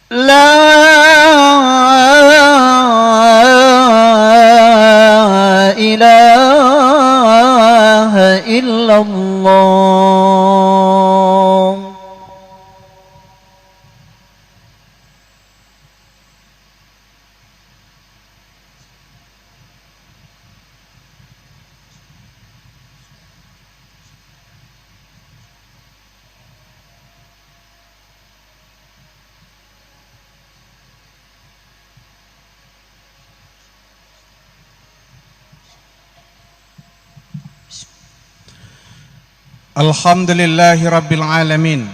La ilaha illallah. Alhamdulillahi Rabbil Alamin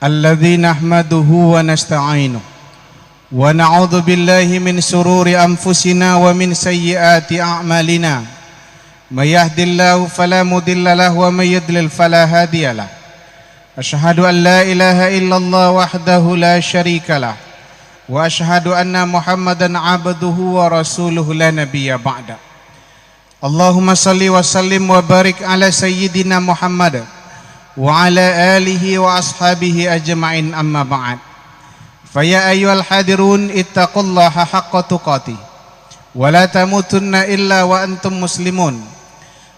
alladzi nahmaduhu wa nasta'inuh wa na'udzu billahi min sururi anfusina wa min sayyiati a'malina may yahdihillahu fala mudilla lahu wa may yudlil fala hadiyalah. Asyhadu an la ilaha illallah wahdahu la syarika lah wa asyhadu anna Muhammadan 'abduhu wa rasuluhu la nabiyya ba'da. Allahumma salli wa sallim wa barik ala sayyidina Muhammad wa ala alihi wa ashabihi ajma'in, amma ba'd. Faya ayyuhal hadirun ittaqullaha haqqa tuqatih wa la tamutunna illa wa antum muslimun.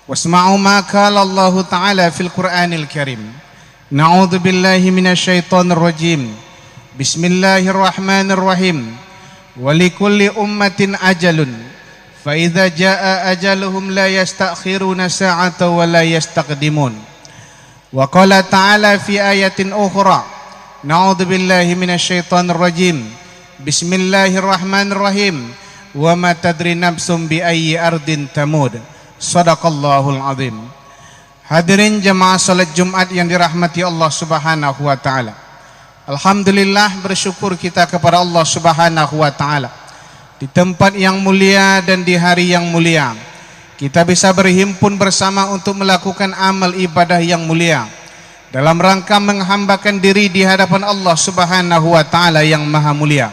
Wasma'u ma qala Allah ta'ala fil Qur'anil Karim. Na'udzu billahi minasy syaithanir rajim. Bismillahirrahmanirrahim. Wa likulli ummatin ajalun فَإِذَا جَاءَ أَجَلُهُمْ لَا يَسْتَأْخِرُونَ سَاعَةً وَلَا يَسْتَقْدِمُونَ. وَقَالَ تَعَالَى فِي آيَةٍ أُخْرَى نَعُوذُ بِاللَّهِ مِنَ الشَّيْطَانِ الرَّجِيمِ بِسْمِ اللَّهِ الرَّحْمَنِ الرَّحِيمِ وَمَا تَدْرِي نَفْسٌ بِأَيِّ أَرْضٍ تَمُوتُ. Shadaqallahul azim. Hadirin jemaah salat Jumat yang dirahmati Allah Subhanahu wa taala. Alhamdulillah, bersyukur kita kepada Allah Subhanahu wa taala. Di tempat yang mulia dan di hari yang mulia kita bisa berhimpun bersama untuk melakukan amal ibadah yang mulia dalam rangka menghambakan diri di hadapan Allah Subhanahu wa taala yang maha mulia.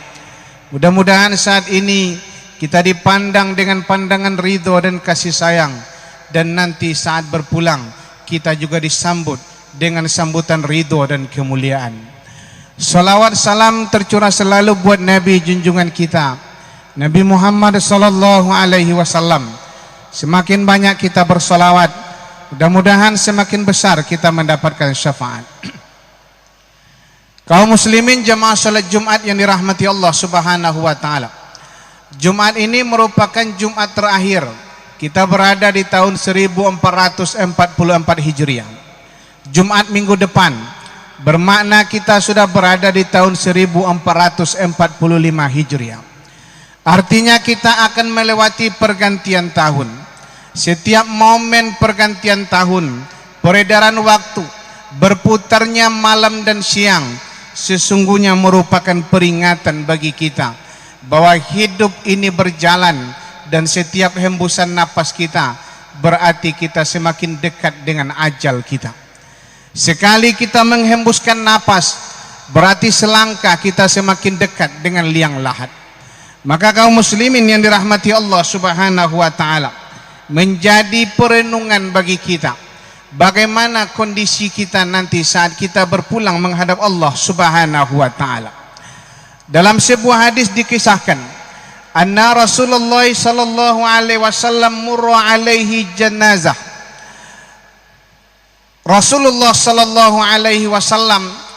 Mudah-mudahan saat ini kita dipandang dengan pandangan ridho dan kasih sayang, dan nanti saat berpulang kita juga disambut dengan sambutan ridho dan kemuliaan. Salawat salam tercurah selalu buat Nabi junjungan kita, Nabi Muhammad sallallahu alaihi wasallam. Semakin banyak kita bersolawat, mudah-mudahan semakin besar kita mendapatkan syafaat. Kaum muslimin jemaah salat Jumat yang dirahmati Allah Subhanahu wa taala. Jumat ini merupakan Jumat terakhir kita berada di tahun 1444 Hijriah. Jumat minggu depan bermakna kita sudah berada di tahun 1445 Hijriah. Artinya kita akan melewati pergantian tahun. Setiap momen pergantian tahun, peredaran waktu, berputarnya malam dan siang, sesungguhnya merupakan peringatan bagi kita bahwa hidup ini berjalan, dan setiap hembusan napas kita berarti kita semakin dekat dengan ajal kita. Sekali kita menghembuskan napas, berarti selangkah kita semakin dekat dengan liang lahat. Maka kaum muslimin yang dirahmati Allah Subhanahu wa taala, menjadi perenungan bagi kita bagaimana kondisi kita nanti saat kita berpulang menghadap Allah Subhanahu wa taala. Dalam sebuah hadis dikisahkan, anna Rasulullah sallallahu alaihi wasallam murra alaihi janazah. Rasulullah sallallahu alaihi wasallam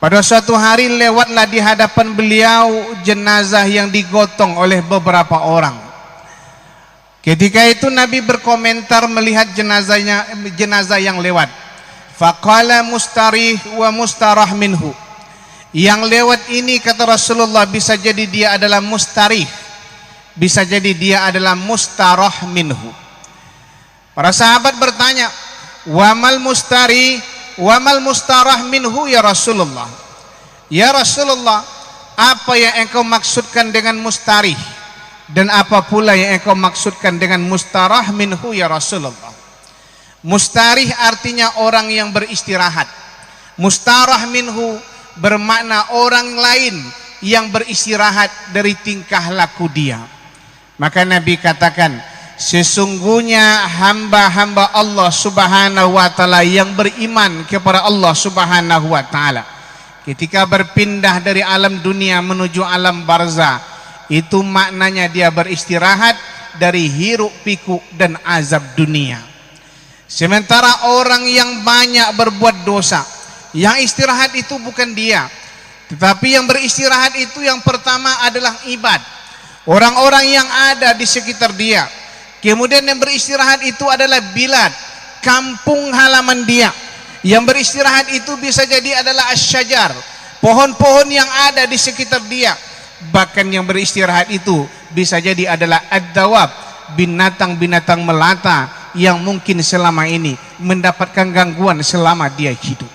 pada suatu hari lewatlah di hadapan beliau jenazah yang digotong oleh beberapa orang. Ketika itu Nabi berkomentar melihat jenazah yang lewat. Faqala mustarih wa mustarah minhu. Yang lewat ini, kata Rasulullah, bisa jadi dia adalah mustarih, bisa jadi dia adalah mustarah minhu. Para sahabat bertanya, wamal mustarih wamal mustarah minhu ya Rasulullah. Ya Rasulullah, apa yang engkau maksudkan dengan mustarih, dan apa pula yang engkau maksudkan dengan mustarah minhu ya Rasulullah? Mustarih artinya orang yang beristirahat. Mustarah minhu bermakna orang lain yang beristirahat dari tingkah laku dia. Maka Nabi katakan, sesungguhnya hamba-hamba Allah Subhanahu wa taala yang beriman kepada Allah Subhanahu wa taala, ketika berpindah dari alam dunia menuju alam barzah, itu maknanya dia beristirahat dari hiruk pikuk dan azab dunia. Sementara orang yang banyak berbuat dosa, yang istirahat itu bukan dia, tetapi yang beristirahat itu yang pertama adalah ibad, orang-orang yang ada di sekitar dia. Kemudian yang beristirahat itu adalah bilad, kampung halaman dia. Yang beristirahat itu bisa jadi adalah asyajar, pohon-pohon yang ada di sekitar dia. Bahkan yang beristirahat itu bisa jadi adalah ad-dawab, binatang-binatang melata yang mungkin selama ini mendapatkan gangguan selama dia hidup.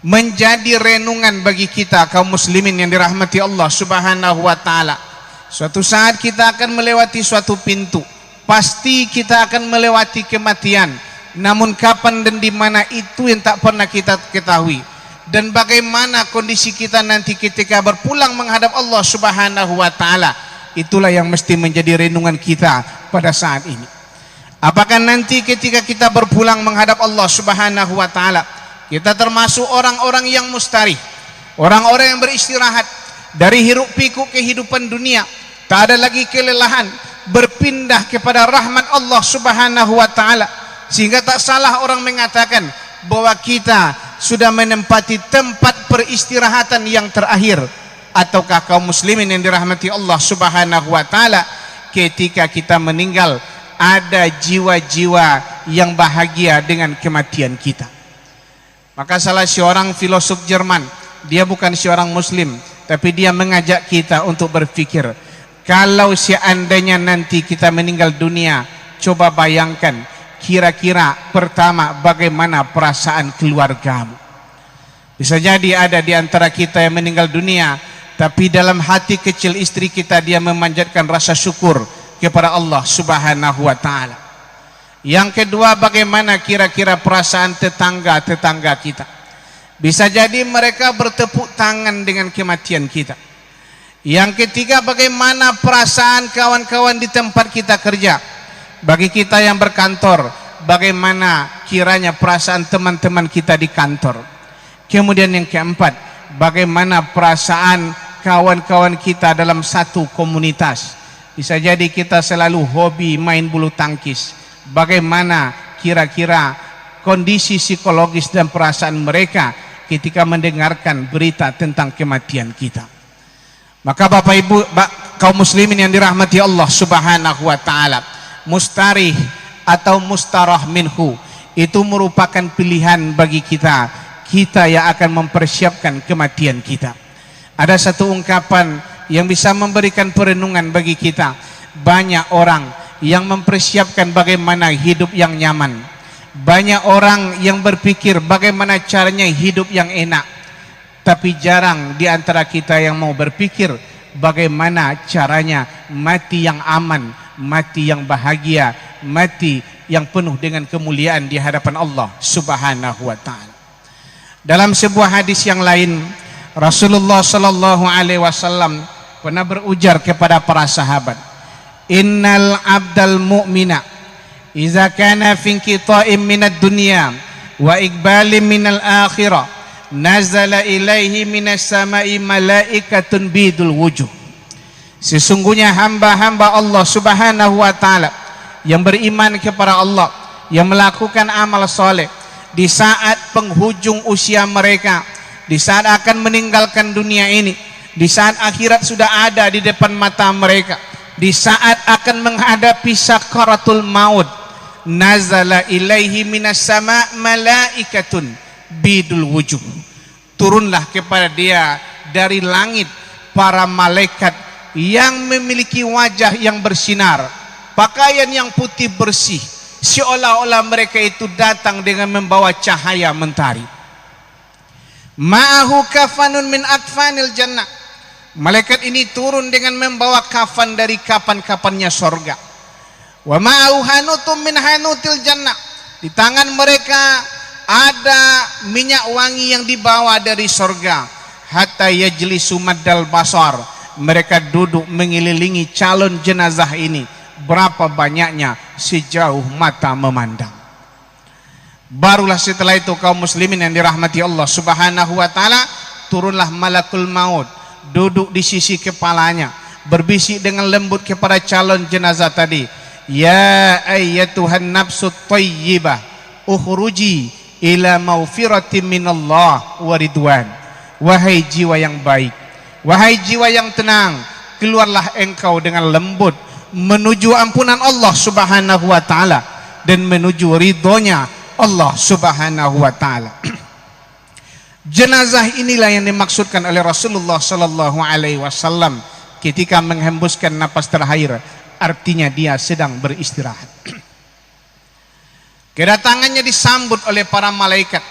Menjadi renungan bagi kita kaum muslimin yang dirahmati Allah Subhanahu wa taala. Suatu saat kita akan melewati suatu pintu, pasti kita akan melewati kematian. Namun kapan dan di mana itu yang tak pernah kita ketahui. Dan bagaimana kondisi kita nanti ketika berpulang menghadap Allah Subhanahu wa taala, itulah yang mesti menjadi renungan kita pada saat ini. Apakah nanti ketika kita berpulang menghadap Allah Subhanahu wa taala, kita termasuk orang-orang yang mustarih, orang-orang yang beristirahat dari hiruk pikuk kehidupan dunia, tak ada lagi kelelahan, berpindah kepada rahmat Allah Subhanahu wa taala. Sehingga tak salah orang mengatakan bahwa kita sudah menempati tempat peristirahatan yang terakhir. Ataukah kaum muslimin yang dirahmati Allah Subhanahu wa taala, ketika kita meninggal ada jiwa-jiwa yang bahagia dengan kematian kita. Maka salah seorang filosof Jerman, dia bukan seorang muslim, tapi dia mengajak kita untuk berpikir, kalau seandainya nanti kita meninggal dunia, coba bayangkan kira-kira pertama bagaimana perasaan keluargamu. Bisa jadi ada di antara kita yang meninggal dunia, tapi dalam hati kecil istri kita dia memanjatkan rasa syukur kepada Allah Subhanahu wa taala. Yang kedua, bagaimana kira-kira perasaan tetangga-tetangga kita. Bisa jadi mereka bertepuk tangan dengan kematian kita. Yang ketiga, bagaimana perasaan kawan-kawan di tempat kita kerja. Bagi kita yang berkantor, bagaimana kiranya perasaan teman-teman kita di kantor. Kemudian yang keempat, bagaimana perasaan kawan-kawan kita dalam satu komunitas. Bisa jadi kita selalu hobi main bulu tangkis. Bagaimana kira-kira kondisi psikologis dan perasaan mereka ketika mendengarkan berita tentang kematian kita. Maka Bapak Ibu kaum muslimin yang dirahmati Allah Subhanahu wa taala, mustarih atau mustarah minhu itu merupakan pilihan bagi kita yang akan mempersiapkan kematian kita. Ada satu ungkapan yang bisa memberikan perenungan bagi kita. Banyak orang yang mempersiapkan bagaimana hidup yang nyaman. Banyak orang yang berpikir bagaimana caranya hidup yang enak. Tapi jarang di antara kita yang mau berpikir bagaimana caranya mati yang aman, mati yang bahagia, mati yang penuh dengan kemuliaan di hadapan Allah Subhanahu wa taala. Dalam sebuah hadis yang lain, Rasulullah sallallahu alaihi wasallam pernah berujar kepada para sahabat, innal abdal mu'mina iza kana fi inqita'in minad dunya wa iqbalin minal akhirah nazala ilaihi minas sama'i malaikatun bidul wujuh. Sesungguhnya hamba-hamba Allah Subhanahu wa taala yang beriman kepada Allah, yang melakukan amal soleh, di saat penghujung usia mereka, di saat akan meninggalkan dunia ini, di saat akhirat sudah ada di depan mata mereka, di saat akan menghadapi sakaratul maut, nazala ilaihi minas sama' malaikatun bidul wujuh. Turunlah kepada dia dari langit para malaikat yang memiliki wajah yang bersinar, pakaian yang putih bersih, seolah-olah mereka itu datang dengan membawa cahaya mentari. Ma'ahu kafanun min akfanil jannah. Malaikat ini turun dengan membawa kafan dari kapan-kapannya sorga. Wa ma'ahu hanutum min hanutil jannah. Di tangan mereka ada minyak wangi yang dibawa dari sorga. Hatta yajlisu maddal basar. Mereka duduk mengelilingi calon jenazah ini. Berapa banyaknya sejauh mata memandang. Barulah setelah itu kaum muslimin yang dirahmati Allah Subhanahu wa taala turunlah malakul maut, duduk di sisi kepalanya, berbisik dengan lembut kepada calon jenazah tadi, ya ayyatuhan nafsut thayyibah ukhruji ila maufiratin minallah wa ridwan. Wahai jiwa yang baik, wahai jiwa yang tenang, keluarlah engkau dengan lembut menuju ampunan Allah subhanahu wa ta'ala dan menuju ridhonya Allah subhanahu wa ta'ala. Jenazah inilah yang dimaksudkan oleh Rasulullah sallallahu alaihi wasallam ketika menghembuskan napas terakhir, artinya dia sedang beristirahat. Kedatangannya disambut oleh para malaikat,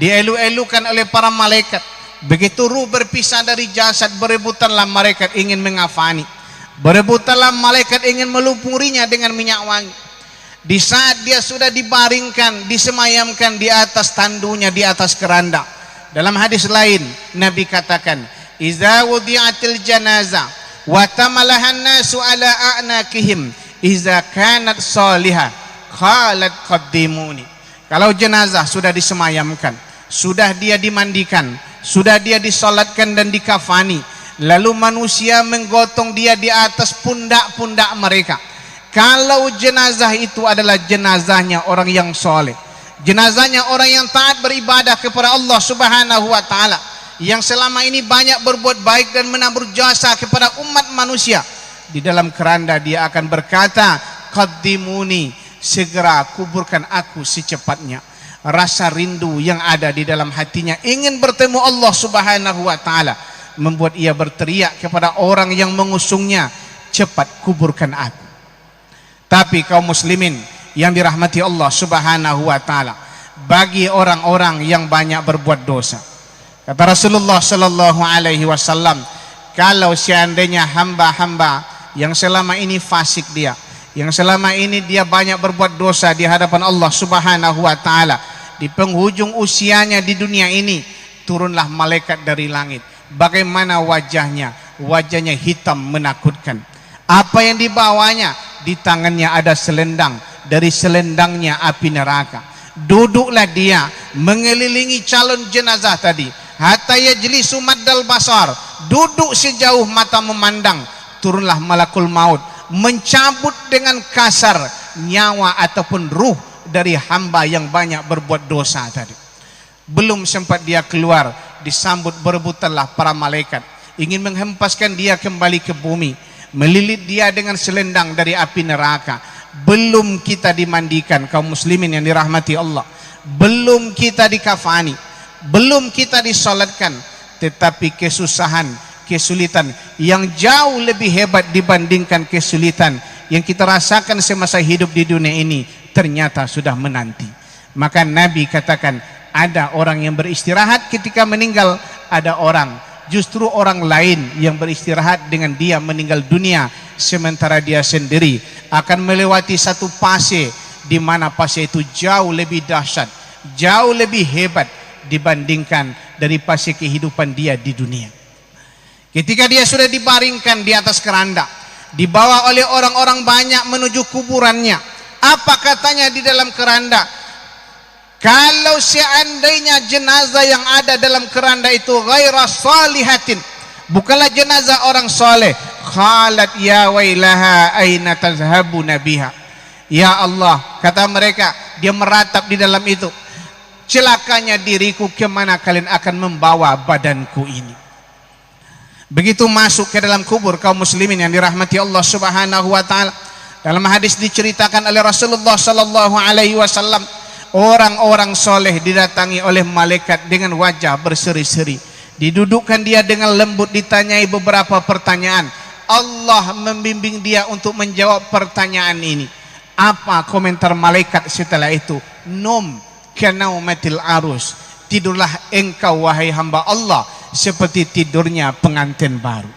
dielu-elukan oleh para malaikat. Begitu ruh berpisah dari jasad, berebutanlah malaikat ingin mengafani, berebutanlah malaikat ingin melumurinya dengan minyak wangi. Di saat dia sudah dibaringkan, disemayamkan di atas tandunya, di atas keranda, dalam hadis lain Nabi katakan, iza wudi'atil janazah wa tamalahan nasu ala a'nakihim iza kanat salihah qalat qaddimuni. Kalau jenazah sudah disemayamkan, sudah dia dimandikan, sudah dia disolatkan dan dikafani, lalu manusia menggotong dia di atas pundak-pundak mereka. Kalau jenazah itu adalah jenazahnya orang yang soleh, jenazahnya orang yang taat beribadah kepada Allah subhanahu wa ta'ala, yang selama ini banyak berbuat baik dan menabur jasa kepada umat manusia, di dalam keranda dia akan berkata, qaddimuni, segera kuburkan aku secepatnya. Rasa rindu yang ada di dalam hatinya ingin bertemu Allah subhanahu wa ta'ala membuat ia berteriak kepada orang yang mengusungnya, cepat kuburkan aku. Tapi kaum muslimin yang dirahmati Allah subhanahu wa ta'ala, bagi orang-orang yang banyak berbuat dosa, kata Rasulullah sallallahu alaihi wasallam, kalau seandainya hamba-hamba yang selama ini fasik dia, yang selama ini dia banyak berbuat dosa di hadapan Allah subhanahu wa ta'ala, di penghujung usianya di dunia ini, turunlah malaikat dari langit. Bagaimana wajahnya? Wajahnya hitam menakutkan. Apa yang dibawanya? Di tangannya ada selendang, dari selendangnya api neraka. Duduklah dia mengelilingi calon jenazah tadi, hatta yajlisu maddal basar, duduk sejauh mata memandang. Turunlah malakul maut, mencabut dengan kasar nyawa ataupun ruh dari hamba yang banyak berbuat dosa tadi. Belum sempat dia keluar, disambut berebutanlah para malaikat ingin menghempaskan dia kembali ke bumi, melilit dia dengan selendang dari api neraka. Belum kita dimandikan kaum muslimin yang dirahmati Allah, belum kita dikafani, belum kita disolatkan, tetapi kesusahan, kesulitan yang jauh lebih hebat dibandingkan kesulitan yang kita rasakan semasa hidup di dunia ini ternyata sudah menanti. Maka Nabi katakan, ada orang yang beristirahat ketika meninggal, ada orang, justru orang lain yang beristirahat dengan dia meninggal dunia, sementara dia sendiri akan melewati satu fase di mana fase itu jauh lebih dahsyat, jauh lebih hebat dibandingkan dari fase kehidupan dia di dunia. Ketika dia sudah dibaringkan di atas keranda, dibawa oleh orang-orang banyak menuju kuburannya, apa katanya di dalam keranda? Kalau seandainya jenazah yang ada dalam keranda itu ghaira salihatin, bukanlah jenazah orang soleh, qalat ya wailaha aina tazhabuna biha. Ya Allah, kata mereka, dia meratap di dalam itu, celakanya diriku, kemana kalian akan membawa badanku ini. Begitu masuk ke dalam kubur kaum muslimin yang dirahmati Allah subhanahu wa ta'ala, dalam hadis diceritakan oleh Rasulullah sallallahu alaihi wasallam, orang-orang soleh didatangi oleh malaikat dengan wajah berseri-seri, didudukkan dia dengan lembut, ditanyai beberapa pertanyaan. Allah membimbing dia untuk menjawab pertanyaan ini. Apa komentar malaikat setelah itu? Num kanaumatil arus, tidurlah engkau wahai hamba Allah seperti tidurnya pengantin baru.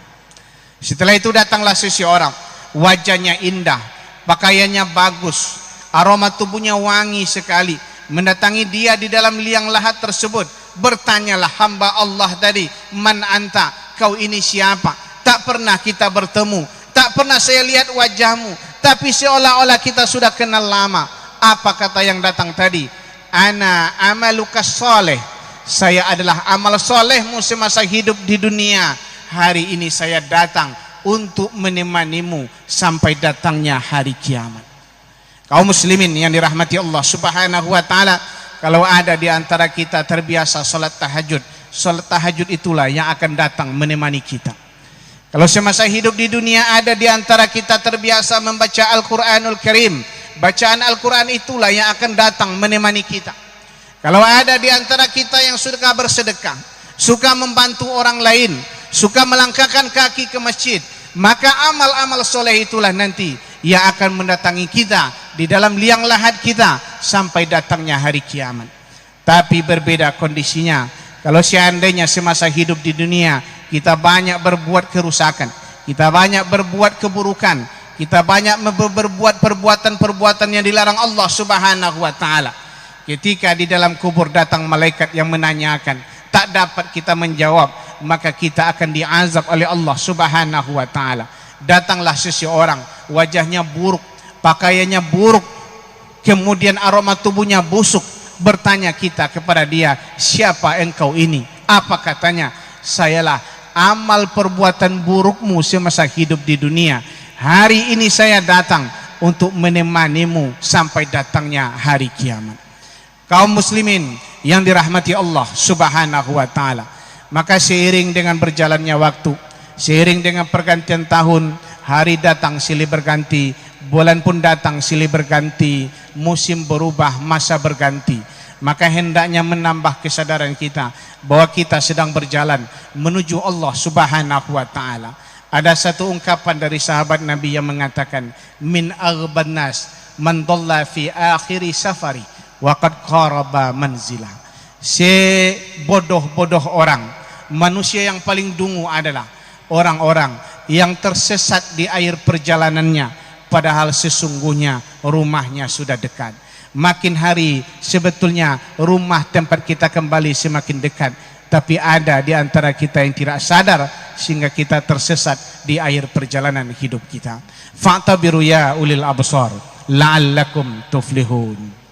Setelah itu datanglah seseorang, wajahnya indah, pakaiannya bagus, aroma tubuhnya wangi sekali, mendatangi dia di dalam liang lahat tersebut. Bertanyalah hamba Allah tadi, man anta, kau ini siapa? Tak pernah kita bertemu, tak pernah saya lihat wajahmu, tapi seolah-olah kita sudah kenal lama. Apa kata yang datang tadi? Ana amaluka saleh, saya adalah amal solehmu semasa hidup di dunia. Hari ini saya datang untuk menemanimu sampai datangnya hari kiamat. Kaum muslimin yang dirahmati Allah Subhanahu wa taala, kalau ada di antara kita terbiasa salat tahajud itulah yang akan datang menemani kita. Kalau semasa hidup di dunia ada di antara kita terbiasa membaca Al-Qur'anul Karim, bacaan Al-Qur'an itulah yang akan datang menemani kita. Kalau ada di antara kita yang suka bersedekah, suka membantu orang lain, suka melangkahkan kaki ke masjid, maka amal-amal soleh itulah nanti yang akan mendatangi kita di dalam liang lahat kita sampai datangnya hari kiamat. Tapi berbeda kondisinya kalau seandainya semasa hidup di dunia kita banyak berbuat kerusakan, kita banyak berbuat keburukan, kita banyak berbuat perbuatan-perbuatan yang dilarang Allah Subhanahu wa taala. Ketika di dalam kubur datang malaikat yang menanyakan, tak dapat kita menjawab, maka kita akan diazab oleh Allah Subhanahu wa taala. Datanglah seseorang, wajahnya buruk, pakaiannya buruk, kemudian aroma tubuhnya busuk. Bertanya kita kepada dia, siapa engkau ini? Apa katanya? Sayalah amal perbuatan burukmu semasa hidup di dunia. Hari ini saya datang untuk menemanimu sampai datangnya hari kiamat. Kaum muslimin yang dirahmati Allah Subhanahu wa taala, maka seiring dengan berjalannya waktu, seiring dengan pergantian tahun, hari datang silih berganti, bulan pun datang silih berganti, musim berubah, masa berganti, maka hendaknya menambah kesadaran kita bahwa kita sedang berjalan menuju Allah Subhanahu wa taala. Ada satu ungkapan dari sahabat Nabi yang mengatakan, min aghban nas man dhalla fi akhiri safari waqad qaraba manzilah. Sebodoh-bodoh orang, manusia yang paling dungu adalah orang-orang yang tersesat di akhir perjalanannya, padahal sesungguhnya rumahnya sudah dekat. Makin hari sebetulnya rumah tempat kita kembali semakin dekat, tapi ada di antara kita yang tidak sadar sehingga kita tersesat di akhir perjalanan hidup kita. Fa'tabiru ya ulil absar la'allakum tuflihun.